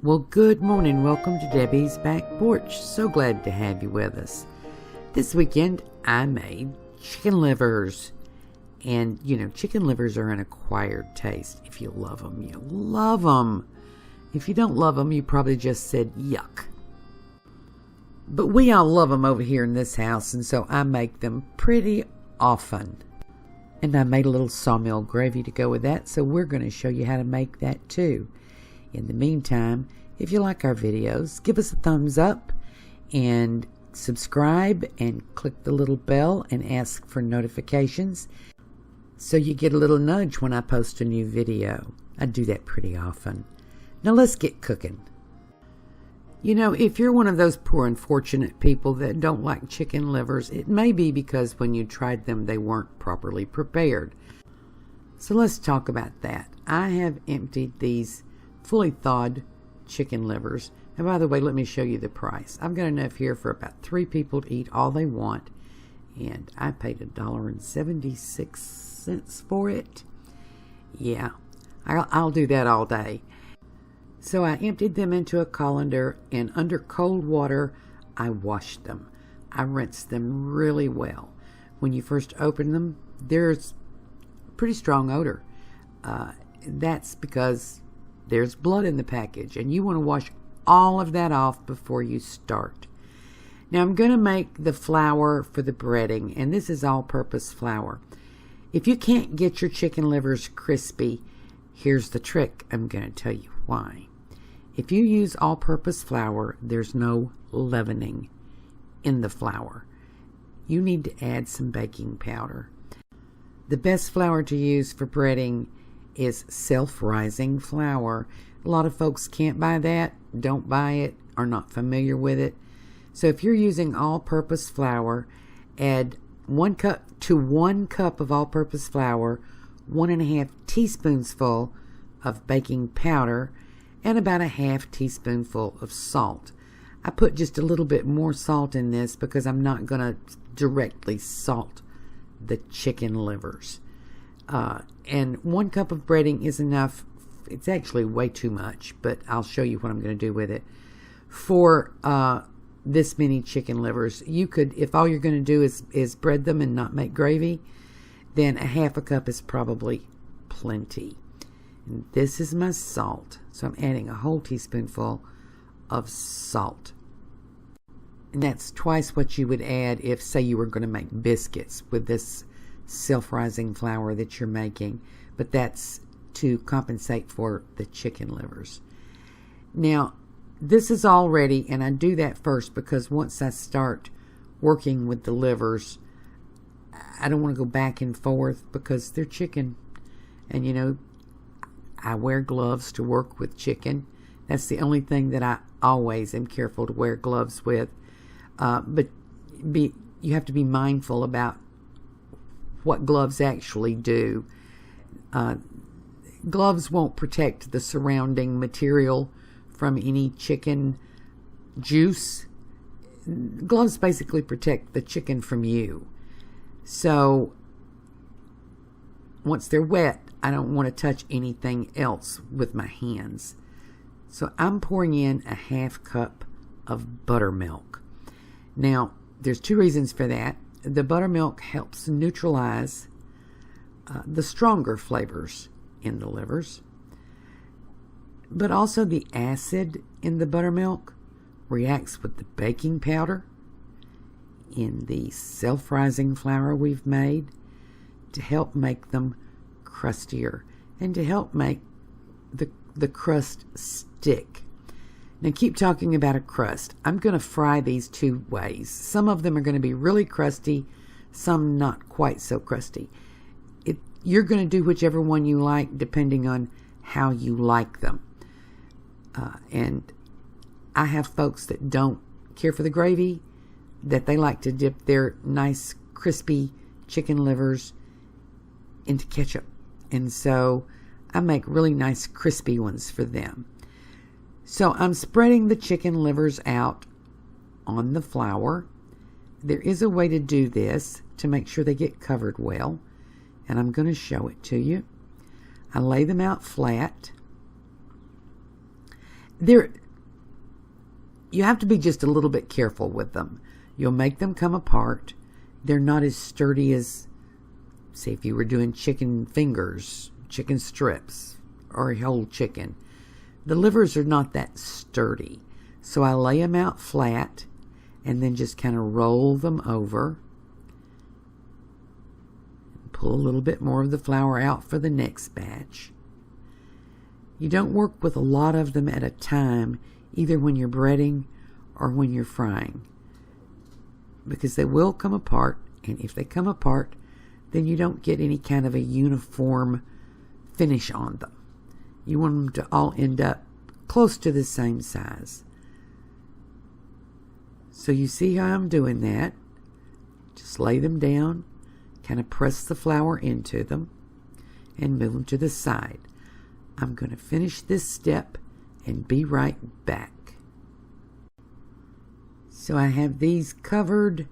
Well, good morning. Welcome to Debbie's Back Porch. So glad to have you with us. This weekend, I made chicken livers. And, chicken livers are an acquired taste. If you love them, you love them. If you don't love them, you probably just said yuck. But we all love them over here in this house, and so I make them pretty often. And I made a little sawmill gravy to go with that, so we're going to show you how to make that too. In the meantime, if you like our videos, give us a thumbs up and subscribe and click the little bell and ask for notifications so you get a little nudge when I post a new video. I do that pretty often. Now let's get cooking. If you're one of those poor unfortunate people that don't like chicken livers, it may be because when you tried them they weren't properly prepared. So let's talk about that. I have emptied these fully thawed chicken livers. And by the way, let me show you the price. I've got enough here for about 3 people to eat all they want. And I paid $1.76 for it. Yeah, I'll do that all day. So I emptied them into a colander, and under cold water, I washed them. I rinsed them really well. When you first open them, there's a pretty strong odor. That's because there's blood in the package, and you want to wash all of that off before you start. Now I'm going to make the flour for the breading, and this is all-purpose flour. If you can't get your chicken livers crispy, here's the trick. I'm going to tell you why. If you use all-purpose flour, there's no leavening in the flour. You need to add some baking powder. The best flour to use for breading is self-rising flour. A lot of folks can't buy that, don't buy it, are not familiar with it. So if you're using all-purpose flour, add 1 cup of all-purpose flour, 1.5 teaspoonsful of baking powder, and about a 1/2 teaspoonful of salt. I put just a little bit more salt in this because I'm not going to directly salt the chicken livers. And 1 cup of breading is enough. It's actually way too much, but I'll show you what I'm going to do with it. For this many chicken livers, you could, if all you're going to do is bread them and not make gravy, then a 1/2 cup is probably plenty. And this is my salt. So I'm adding a whole teaspoonful of salt. And that's twice what you would add if, say, you were going to make biscuits with this self-rising flour that you're making. But that's to compensate for the chicken livers. Now, this is all ready, and I do that first because once I start working with the livers, I don't want to go back and forth because they're chicken. And I wear gloves to work with chicken. That's the only thing that I always am careful to wear gloves with. But you have to be mindful about what gloves actually do. Gloves won't protect the surrounding material from any chicken juice. Gloves basically protect the chicken from you. So once they're wet, I don't want to touch anything else with my hands. So I'm pouring in a 1/2 cup of buttermilk. Now, there's 2 reasons for that. The buttermilk helps neutralize the stronger flavors in the livers. But also the acid in the buttermilk reacts with the baking powder in the self-rising flour we've made to help make them crustier and to help make the crust stick. Now keep talking about a crust. I'm going to fry these 2 ways. Some of them are going to be really crusty, some not quite so crusty. You're going to do whichever one you like depending on how you like them. And I have folks that don't care for the gravy, that they like to dip their nice crispy chicken livers into ketchup. And so I make really nice crispy ones for them. So I'm spreading the chicken livers out on the flour. There is a way to do this to make sure they get covered well, and I'm going to show it to you. I lay them out flat, you have to be just a little bit careful with them. You'll make them come apart. They're not as sturdy as, say, if you were doing chicken fingers, chicken strips, or a whole chicken. The livers are not that sturdy. So I lay them out flat and then just kind of roll them over. Pull a little bit more of the flour out for the next batch. You don't work with a lot of them at a time, either when you're breading or when you're frying, because they will come apart, and if they come apart, then you don't get any kind of a uniform finish on them. You want them to all end up close to the same size. So you see how I'm doing that. Just lay them down, kind of press the flour into them, and move them to the side. I'm going to finish this step and be right back. So I have these covered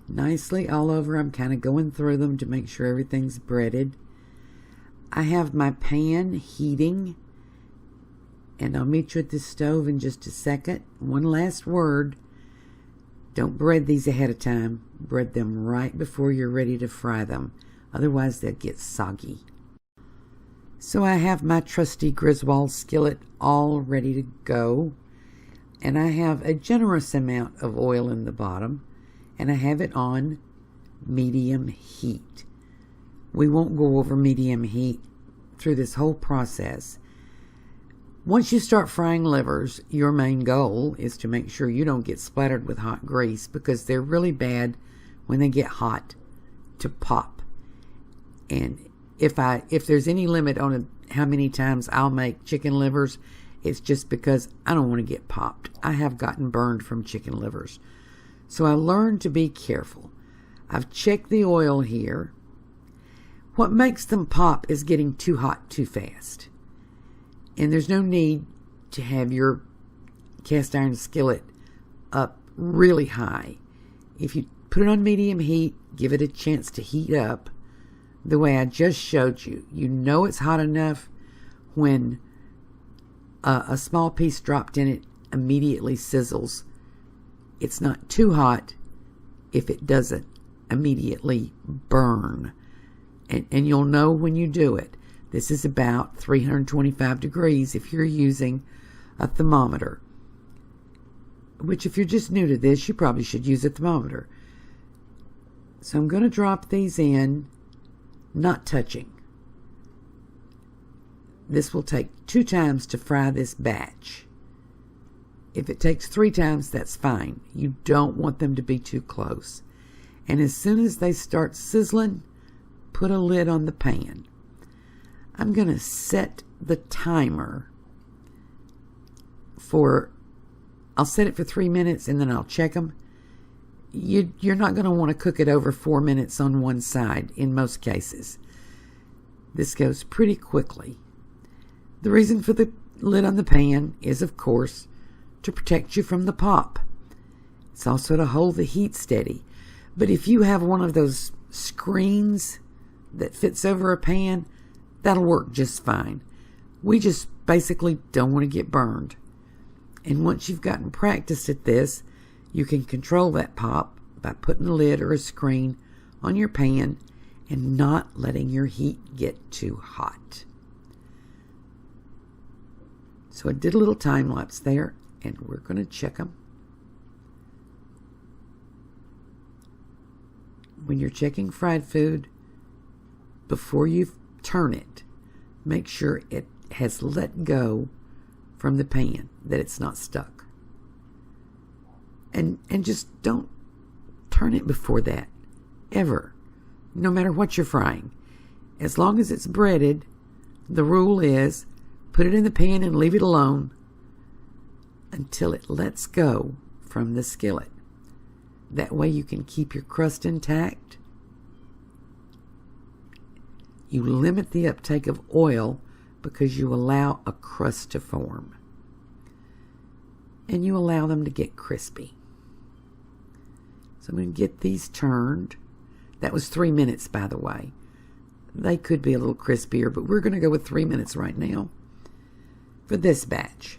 nicely all over. I'm kind of going through them to make sure everything's breaded. I have my pan heating, and I'll meet you at the stove in just a second. One last word. Don't bread these ahead of time. Bread them right before you're ready to fry them. Otherwise, they'll get soggy. So I have my trusty Griswold skillet all ready to go. And I have a generous amount of oil in the bottom. And I have it on medium heat. We won't go over medium heat through this whole process. Once you start frying livers, your main goal is to make sure you don't get splattered with hot grease, because they're really bad when they get hot to pop. And if there's any limit on how many times I'll make chicken livers, it's just because I don't want to get popped. I have gotten burned from chicken livers. So I learned to be careful. I've checked the oil here. What makes them pop is getting too hot too fast. And there's no need to have your cast iron skillet up really high. If you put it on medium heat, give it a chance to heat up the way I just showed you. You know it's hot enough when a small piece dropped in it immediately sizzles. It's not too hot if it doesn't immediately burn. And you'll know when you do it. This is about 325 degrees if you're using a thermometer. Which, if you're just new to this, you probably should use a thermometer. So I'm going to drop these in, not touching. This will take 2 times to fry this batch. If it takes 3 times, that's fine. You don't want them to be too close. And as soon as they start sizzling, put a lid on the pan. I'm going to set the timer I'll set it for 3 minutes, and then I'll check them. You're not going to want to cook it over 4 minutes on one side in most cases. This goes pretty quickly. The reason for the lid on the pan is, of course, to protect you from the pop. It's also to hold the heat steady. But if you have one of those screens that fits over a pan, that'll work just fine. We just basically don't want to get burned. And once you've gotten practiced at this, you can control that pop by putting a lid or a screen on your pan and not letting your heat get too hot. So I did a little time lapse there, and we're going to check them. When you're checking fried food, before you turn it, make sure it has let go from the pan, that it's not stuck. And just don't turn it before that, ever, no matter what you're frying. As long as it's breaded, the rule is put it in the pan and leave it alone until it lets go from the skillet. That way you can keep your crust intact. You limit the uptake of oil because you allow a crust to form. And you allow them to get crispy. So I'm going to get these turned. That was 3 minutes, by the way. They could be a little crispier, but we're going to go with 3 minutes right now for this batch.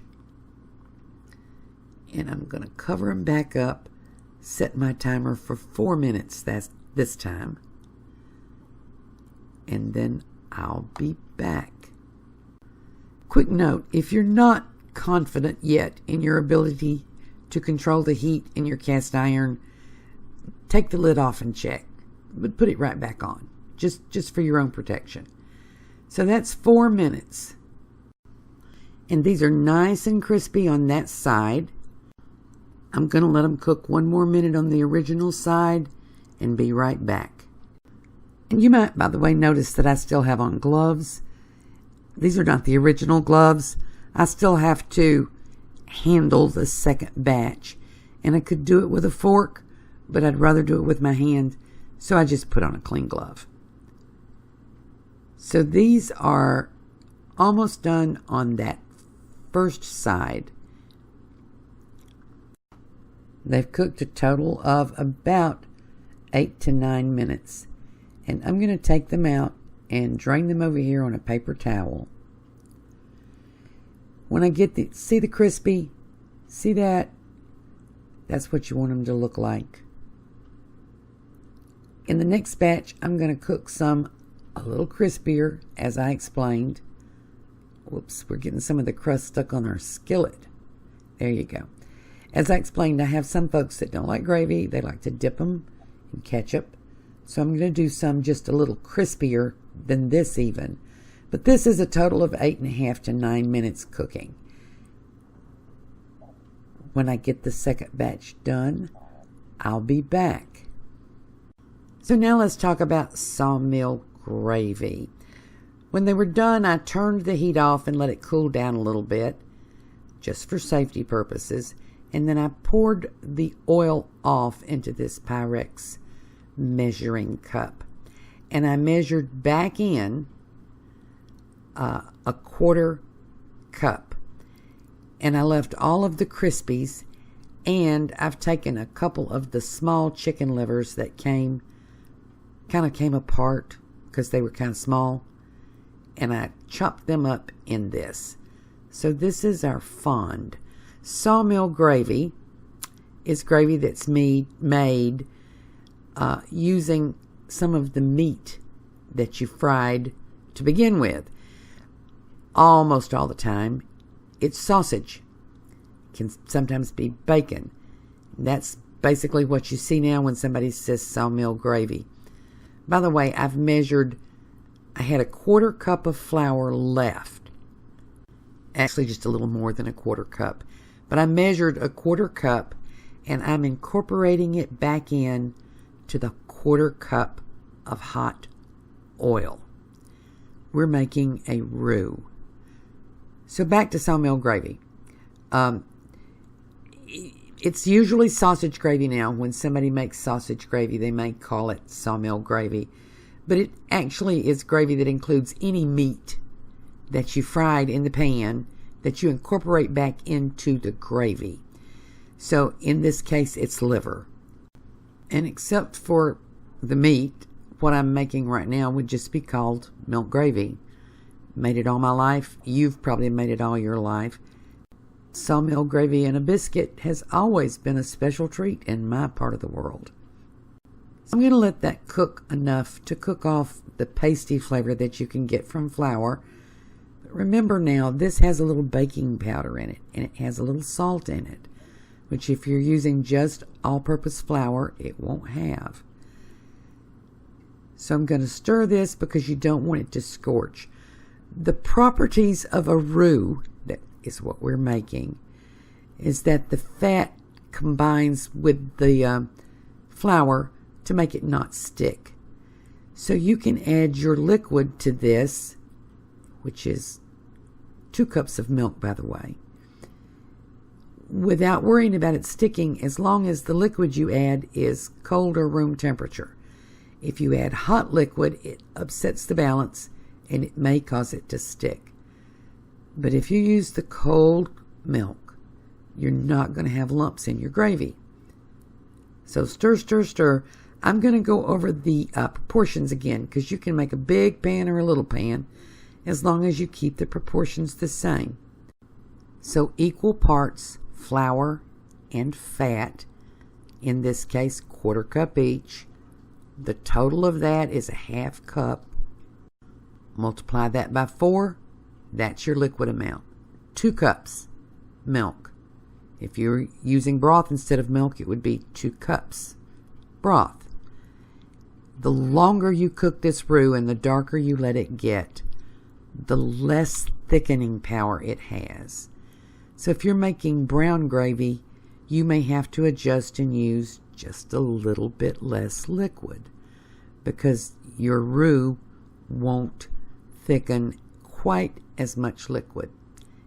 And I'm going to cover them back up, set my timer for 4 minutes this time, and then I'll be back. Quick note, if you're not confident yet in your ability to control the heat in your cast iron, take the lid off and check, but put it right back on, just for your own protection. So that's 4 minutes. And these are nice and crispy on that side. I'm going to let them cook 1 more minute on the original side and be right back. And you might, by the way, notice that I still have on gloves. These are not the original gloves. I still have to handle the second batch. And I could do it with a fork, but I'd rather do it with my hand, so I just put on a clean glove. So these are almost done on that first side. They've cooked a total of about 8 to 9 minutes. And I'm going to take them out and drain them over here on a paper towel. When I get see the crispy? See that? That's what you want them to look like. In the next batch, I'm going to cook some a little crispier, as I explained. Whoops, we're getting some of the crust stuck on our skillet. There you go. As I explained, I have some folks that don't like gravy. They like to dip them in ketchup. So I'm going to do some just a little crispier than this even. But this is a total of 8.5 to 9 minutes cooking. When I get the second batch done, I'll be back. So now let's talk about Sawmill Gravy. When they were done, I turned the heat off and let it cool down a little bit, just for safety purposes. And then I poured the oil off into this Pyrex measuring cup. And I measured back in a 1/4 cup. And I left all of the crispies, and I've taken a couple of the small chicken livers that kind of came apart because they were kind of small, and I chopped them up in this. So this is our fond. Sawmill gravy is gravy that's made using some of the meat that you fried to begin with. Almost all the time, it's sausage. It can sometimes be bacon. That's basically what you see now when somebody says sawmill gravy. By the way, I had a 1/4 cup of flour left. Actually, just a little more than a 1/4 cup. But I measured a 1/4 cup, and I'm incorporating it back in to the 1/4 cup of hot oil. We're making a roux. So back to sawmill gravy. It's usually sausage gravy now. When somebody makes sausage gravy, they may call it sawmill gravy. But it actually is gravy that includes any meat that you fried in the pan that you incorporate back into the gravy. So in this case, it's liver. And except for the meat, what I'm making right now would just be called milk gravy. Made it all my life. You've probably made it all your life. Sawmill gravy and a biscuit has always been a special treat in my part of the world. So I'm going to let that cook enough to cook off the pasty flavor that you can get from flour. But remember now, this has a little baking powder in it, and it has a little salt in it, which if you're using just all-purpose flour, it won't have. So I'm going to stir this because you don't want it to scorch. The properties of a roux, that is what we're making, is that the fat combines with the flour to make it not stick. So you can add your liquid to this, which is 2 cups of milk, by the way, without worrying about it sticking, as long as the liquid you add is cold or room temperature. If you add hot liquid, it upsets the balance and it may cause it to stick. But if you use the cold milk, you're not going to have lumps in your gravy. So stir, stir, stir. I'm going to go over the proportions again, because you can make a big pan or a little pan as long as you keep the proportions the same. So equal parts flour and fat, in this case 1/4 cup each. The total of that is a 1/2 cup. Multiply that by 4, that's your liquid amount. 2 cups milk. If you're using broth instead of milk, it would be 2 cups broth. The longer you cook this roux and the darker you let it get, the less thickening power it has. So if you're making brown gravy, you may have to adjust and use just a little bit less liquid because your roux won't thicken quite as much liquid.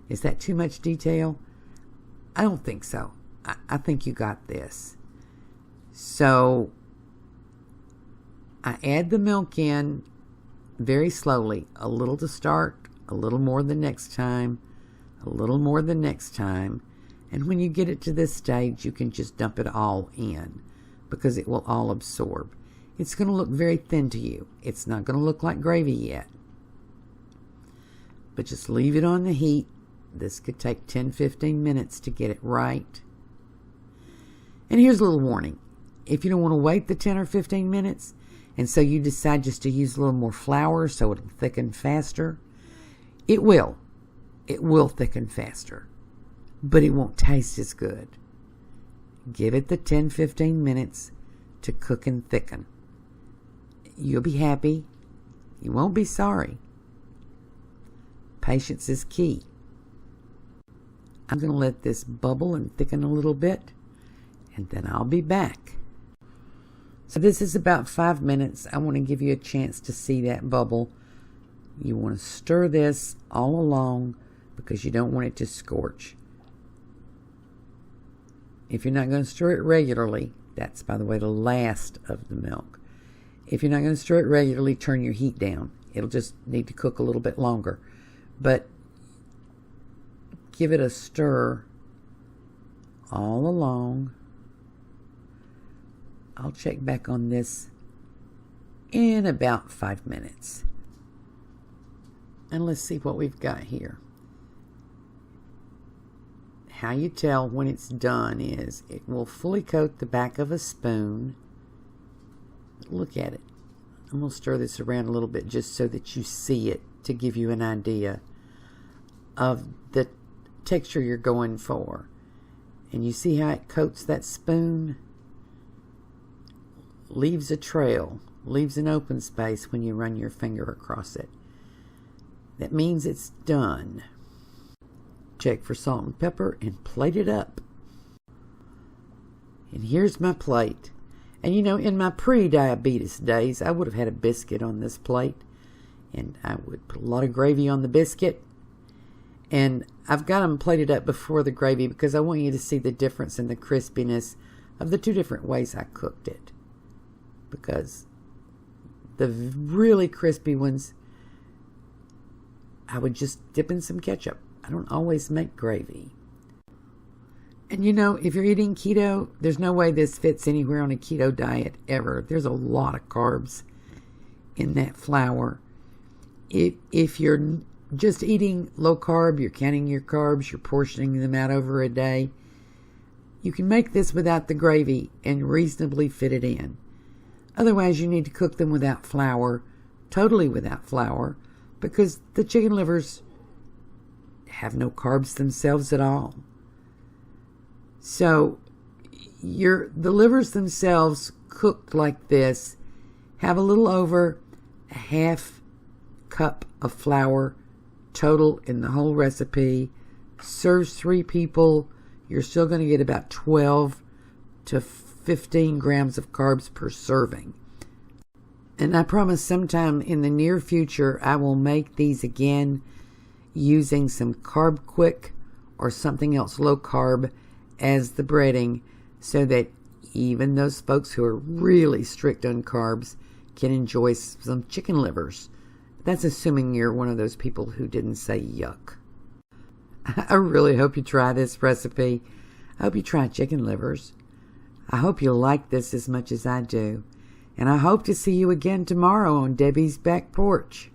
Is that too much detail? I don't think so. I think you got this. So I add the milk in very slowly, a little to start, a little more the next time, a little more the next time. And when you get it to this stage, you can just dump it all in because it will all absorb. It's going to look very thin to you. It's not going to look like gravy yet. But just leave it on the heat. This could take 10-15 minutes to get it right. And here's a little warning. If you don't want to wait the 10 or 15 minutes, and so you decide just to use a little more flour so it'll thicken faster, it will. It will thicken faster, but it won't taste as good. Give it the 10-15 minutes to cook and thicken. You'll be happy. You won't be sorry. Patience is key. I'm going to let this bubble and thicken a little bit, and then I'll be back. So this is about 5 minutes. I want to give you a chance to see that bubble. You want to stir this all along because you don't want it to scorch. If you're not going to stir it regularly, that's, by the way, the last of the milk. If you're not going to stir it regularly, turn your heat down. It'll just need to cook a little bit longer. But give it a stir all along. I'll check back on this in about 5 minutes. And let's see what we've got here. How you tell when it's done is it will fully coat the back of a spoon. Look at it. I'm going to stir this around a little bit just so that you see it to give you an idea of the texture you're going for. And you see how it coats that spoon? Leaves a trail, leaves an open space when you run your finger across it. That means it's done. Check for salt and pepper and plate it up. And here's my plate. And you know, in my pre-diabetes days, I would have had a biscuit on this plate. And I would put a lot of gravy on the biscuit. And I've got them plated up before the gravy because I want you to see the difference in the crispiness of the two different ways I cooked it. Because the really crispy ones, I would just dip in some ketchup. I don't always make gravy. And you know, if you're eating keto, there's no way this fits anywhere on a keto diet ever. There's a lot of carbs in that flour. If you're just eating low carb, you're counting your carbs, you're portioning them out over a day, you can make this without the gravy and reasonably fit it in. Otherwise, you need to cook them without flour, totally without flour, because the chicken livers have no carbs themselves at all. So the livers themselves cooked like this have a little over a 1/2 cup of flour total in the whole recipe. Serves 3 people. You're still going to get about 12 to 15 grams of carbs per serving. And I promise sometime in the near future I will make these again using some Carb Quick or something else low carb as the breading, so that even those folks who are really strict on carbs can enjoy some chicken livers. That's assuming you're one of those people who didn't say yuck. I really hope you try this recipe. I hope you try chicken livers. I hope you'll like this as much as I do. And I hope to see you again tomorrow on Debbie's Back Porch.